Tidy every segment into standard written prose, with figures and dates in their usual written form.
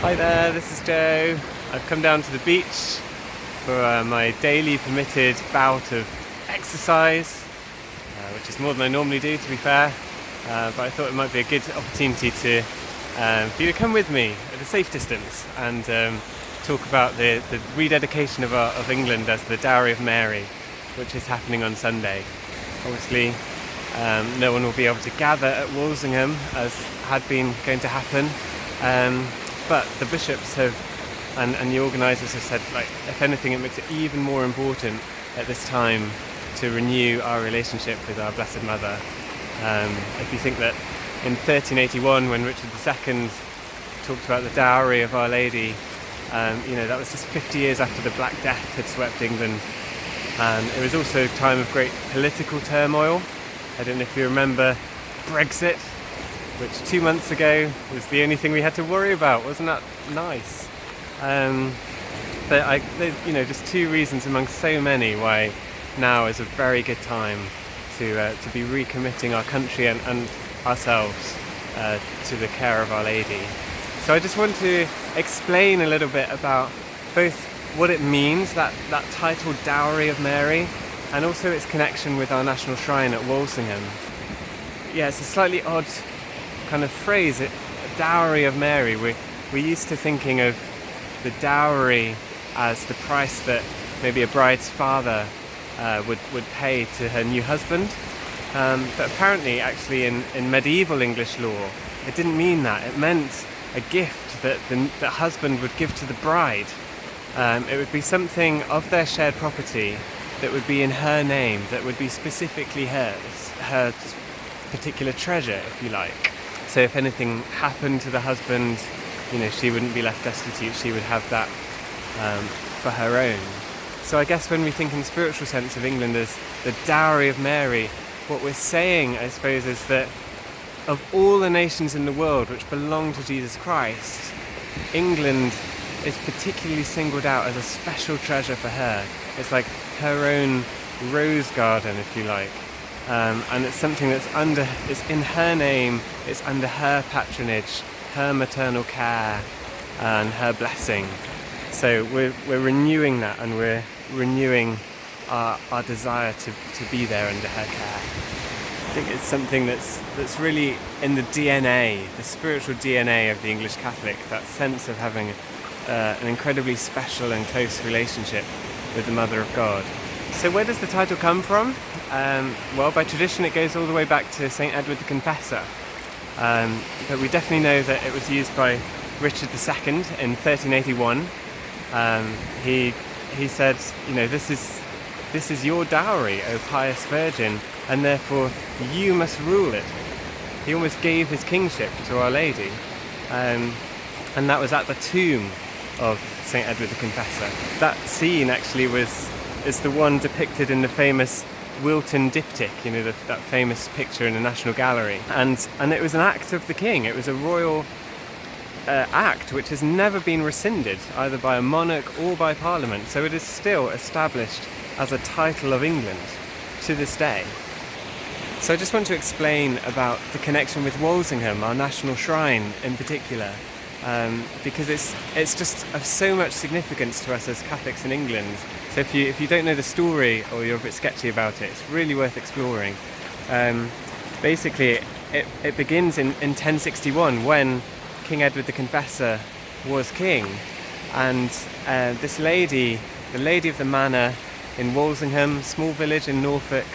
Hi there, this is Joe. I've come down to the beach for my daily permitted bout of exercise, which is more than I normally do, to be fair, but I thought it might be a good opportunity for you to come with me at a safe distance and talk about the rededication of England as the Dowry of Mary, which is happening on Sunday. Obviously, no one will be able to gather at Walsingham as had been going to happen. But the bishops have, and the organisers have said, if anything, it makes it even more important at this time to renew our relationship with our Blessed Mother. If you think that in 1381, when Richard II talked about the dowry of Our Lady, that was just 50 years after the Black Death had swept England. And it was also a time of great political turmoil. I don't know if you remember Brexit, which 2 months ago was the only thing we had to worry about. Wasn't that nice? Just two reasons among so many why now is a very good time to be recommitting our country and ourselves to the care of Our Lady. So I just want to explain a little bit about both what it means, that title Dowry of Mary, and also its connection with our national shrine at Walsingham. Yeah, it's a slightly odd kind of phrase, a Dowry of Mary. We're used to thinking of the dowry as the price that maybe a bride's father would pay to her new husband. But apparently, actually, in medieval English law, it didn't mean that. It meant a gift that the husband would give to the bride. It would be something of their shared property that would be in her name, that would be specifically hers, her particular treasure, if you like. So if anything happened to the husband, she wouldn't be left destitute, she would have that for her own. So I guess when we think in spiritual sense of England as the Dowry of Mary, what we're saying, I suppose, is that of all the nations in the world which belong to Jesus Christ, England is particularly singled out as a special treasure for her. It's like her own rose garden, if you like. And it's something it's in her name, it's under her patronage, her maternal care and her blessing. So we're renewing that, and we're renewing our desire to be there under her care. I think it's something that's really in the DNA, the spiritual DNA of the English Catholic, that sense of having an incredibly special and close relationship with the Mother of God. So where does the title come from? Well, by tradition it goes all the way back to St. Edward the Confessor. But we definitely know that it was used by Richard II in 1381. He said, this is your dowry, O pious Virgin, and therefore you must rule it. He almost gave his kingship to Our Lady. And that was at the tomb of St. Edward the Confessor. That scene actually is the one depicted in the famous Wilton diptych, that famous picture in the National Gallery. And it was an act of the king. It was a royal act which has never been rescinded, either by a monarch or by Parliament. So it is still established as a title of England to this day. So I just want to explain about the connection with Walsingham, our national shrine in particular, because it's just of so much significance to us as Catholics in England. So if you don't know the story, or you're a bit sketchy about it, it's really worth exploring. Basically, it begins in 1061 when King Edward the Confessor was king, and this lady, the lady of the manor in Walsingham, small village in Norfolk,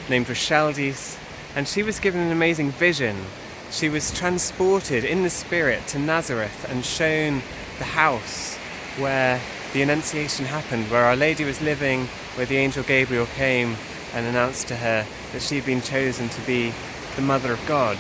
named Rocheldes, and she was given an amazing vision. She was transported in the spirit to Nazareth and shown the house where the Annunciation happened, where Our Lady was living, where the angel Gabriel came and announced to her that she'd been chosen to be the Mother of God.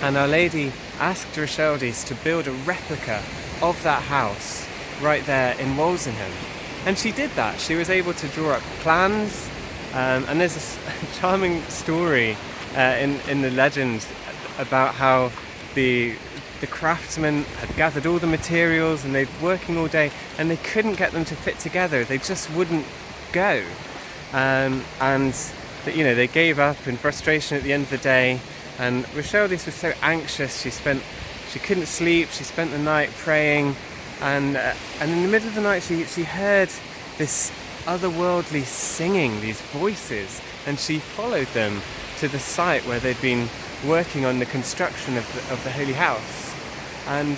And Our Lady asked Rocheldes to build a replica of that house right there in Walsingham. And she did that. She was able to draw up plans, and there's a charming story in the legend about how the craftsmen had gathered all the materials and they'd working all day and they couldn't get them to fit together. They just wouldn't go. They gave up in frustration at the end of the day, and Rocheldes was so anxious. She She couldn't sleep. She spent the night praying, and in the middle of the night she heard this otherworldly singing, these voices, and she followed them to the site where they'd been working on the construction of the holy house. And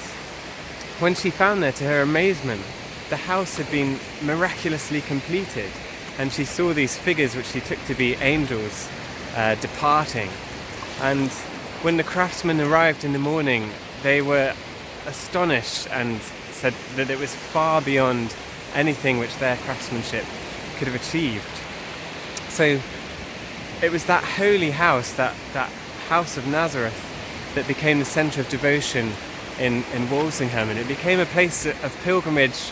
when she found there, to her amazement, the house had been miraculously completed, and she saw these figures which she took to be angels departing. And when the craftsmen arrived in the morning, they were astonished and said that it was far beyond anything which their craftsmanship could have achieved. So it was that holy house, that house of Nazareth, that became the centre of devotion in Walsingham, and it became a place of pilgrimage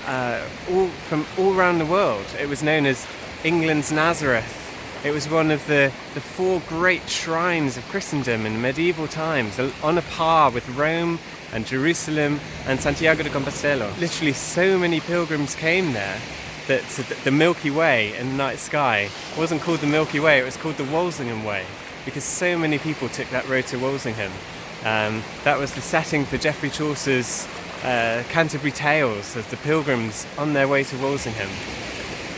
from all around the world. It was known as England's Nazareth. It was one of the four great shrines of Christendom in medieval times, on a par with Rome and Jerusalem and Santiago de Compostela. Literally so many pilgrims came there that the Milky Way in the night sky wasn't called the Milky Way, it was called the Walsingham Way, because so many people took that road to Walsingham. That was the setting for Geoffrey Chaucer's Canterbury Tales, of the pilgrims on their way to Walsingham.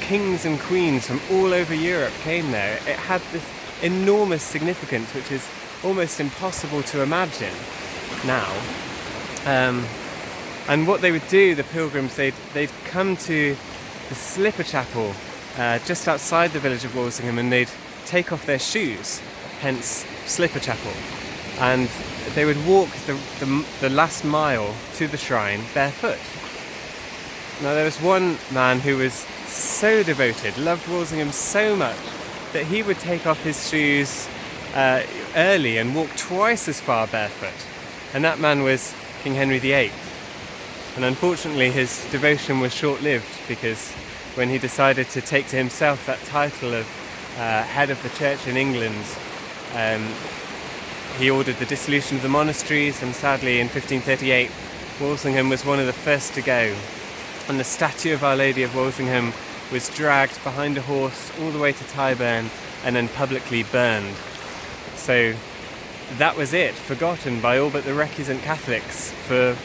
Kings and queens from all over Europe came there. It had this enormous significance which is almost impossible to imagine now. And what they would do, the pilgrims, they'd come to the Slipper Chapel just outside the village of Walsingham, and they'd take off their shoes, hence Slipper Chapel, and they would walk the last mile to the shrine barefoot. Now there was one man who was so devoted, loved Walsingham so much, that he would take off his shoes early and walk twice as far barefoot, and that man was King Henry VIII. And unfortunately his devotion was short-lived, because when he decided to take to himself that title of head of the church in England, he ordered the dissolution of the monasteries, and sadly in 1538 Walsingham was one of the first to go, and the statue of Our Lady of Walsingham was dragged behind a horse all the way to Tyburn and then publicly burned. So that was it, forgotten by all but the recusant Catholics for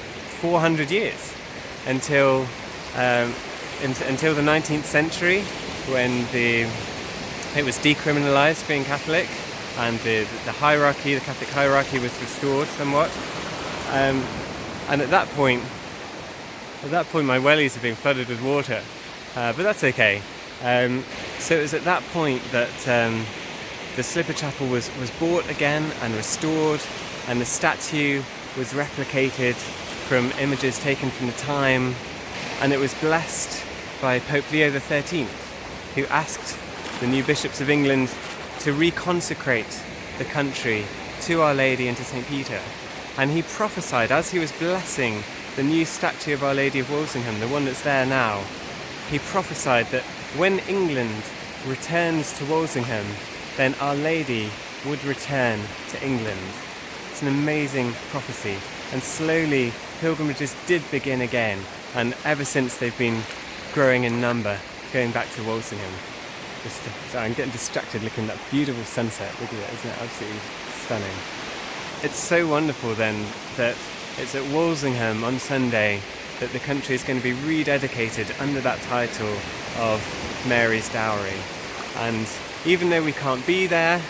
400 years, until the 19th century, when it was decriminalised being Catholic, and the hierarchy, the Catholic hierarchy, was restored somewhat. And at that point my wellies have been flooded with water, but that's okay. So it was at that point that the Slipper Chapel was bought again and restored, and the statue was replicated from images taken from the time, and it was blessed by Pope Leo XIII, who asked the new bishops of England to reconsecrate the country to Our Lady and to St. Peter. And he prophesied, as he was blessing the new statue of Our Lady of Walsingham, the one that's there now, he prophesied that when England returns to Walsingham, then Our Lady would return to England. It's an amazing prophecy, and slowly pilgrimages did begin again, and ever since they've been growing in number, going back to Walsingham. Sorry, I'm getting distracted looking at that beautiful sunset. Look at that, isn't it absolutely stunning? It's so wonderful then that it's at Walsingham on Sunday that the country is going to be rededicated under that title of Mary's Dowry. And even though we can't be there,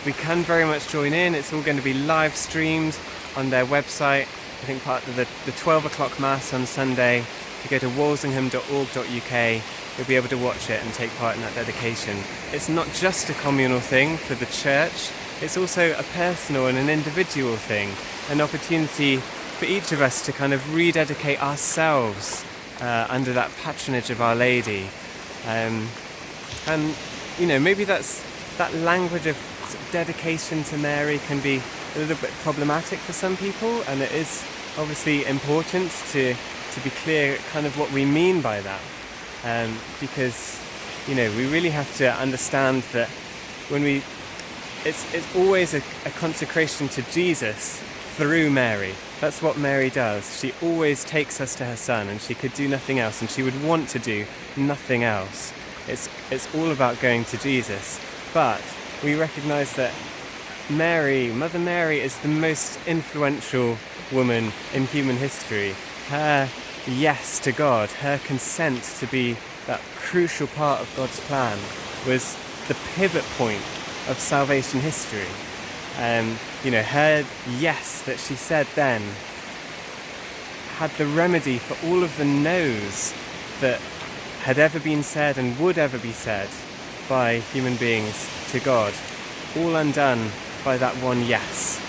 we can very much join in. It's all going to be live streamed on their website. I think part of the 12 o'clock Mass on Sunday, if you go to walsingham.org.uk, you'll be able to watch it and take part in that dedication. It's not just a communal thing for the church, it's also a personal and an individual thing, an opportunity for each of us to kind of rededicate ourselves under that patronage of Our Lady. And you know, maybe that language of dedication to Mary can be a little bit problematic for some people, and it is obviously important to be clear kind of what we mean by that, because you know, we really have to understand that when it's always a consecration to Jesus through Mary. That's what Mary does. She always takes us to her Son, and she could do nothing else, and she would want to do nothing else. It's all about going to Jesus. But we recognise that Mother Mary is the most influential woman in human history. Her yes to God, her consent to be that crucial part of God's plan was the pivot point of salvation history. Her yes that she said then had the remedy for all of the no's that had ever been said and would ever be said by human beings to God, all undone by that one yes.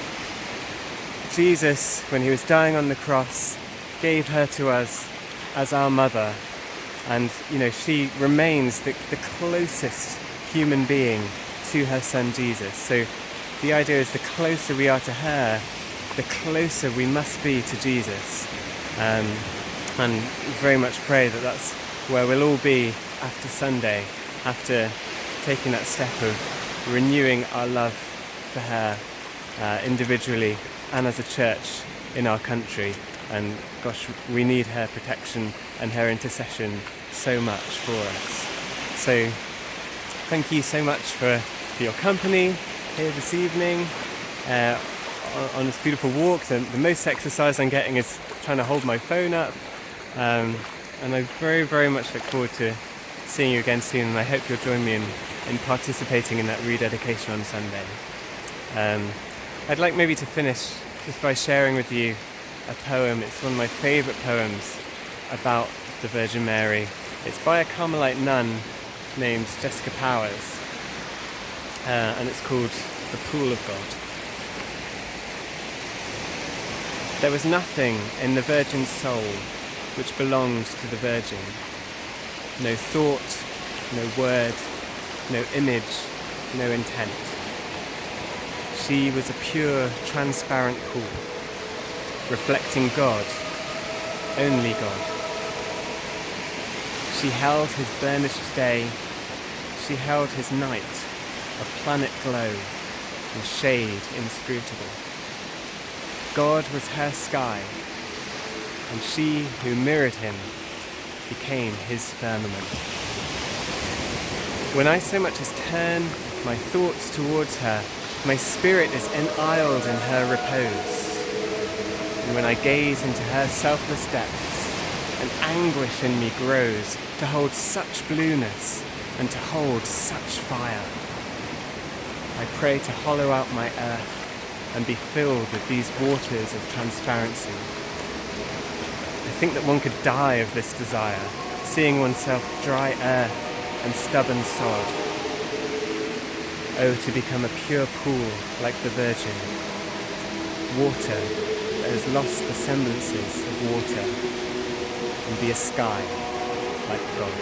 Jesus, when he was dying on the cross, gave her to us as our mother, and she remains the closest human being to her son Jesus. So the idea is the closer we are to her, the closer we must be to Jesus, and very much pray that that's where we'll all be after Sunday, after taking that step of renewing our love for her individually and as a church in our country. And gosh, we need her protection and her intercession so much for us. So thank you so much for your company here this evening on this beautiful walk. The most exercise I'm getting is trying to hold my phone up, and I very, very much look forward to seeing you again soon, and I hope you'll join me in participating in that rededication on Sunday. I'd like maybe to finish just by sharing with you a poem. It's one of my favourite poems about the Virgin Mary. It's by a Carmelite nun named Jessica Powers, and it's called The Pool of God. There was nothing in the Virgin's soul which belonged to the Virgin. No thought, no word, no image, no intent. She was a pure, transparent pool, reflecting God, only God. She held his burnished day, she held his night, a planet glow, and shade inscrutable. God was her sky, and she who mirrored him became his firmament. When I so much as turn my thoughts towards her, my spirit is enisled in her repose. And when I gaze into her selfless depths, an anguish in me grows to hold such blueness and to hold such fire. I pray to hollow out my earth and be filled with these waters of transparency. I think that one could die of this desire, seeing oneself dry earth and stubborn sod. Oh, to become a pure pool like the Virgin, water that has lost the semblances of water, and be a sky like God.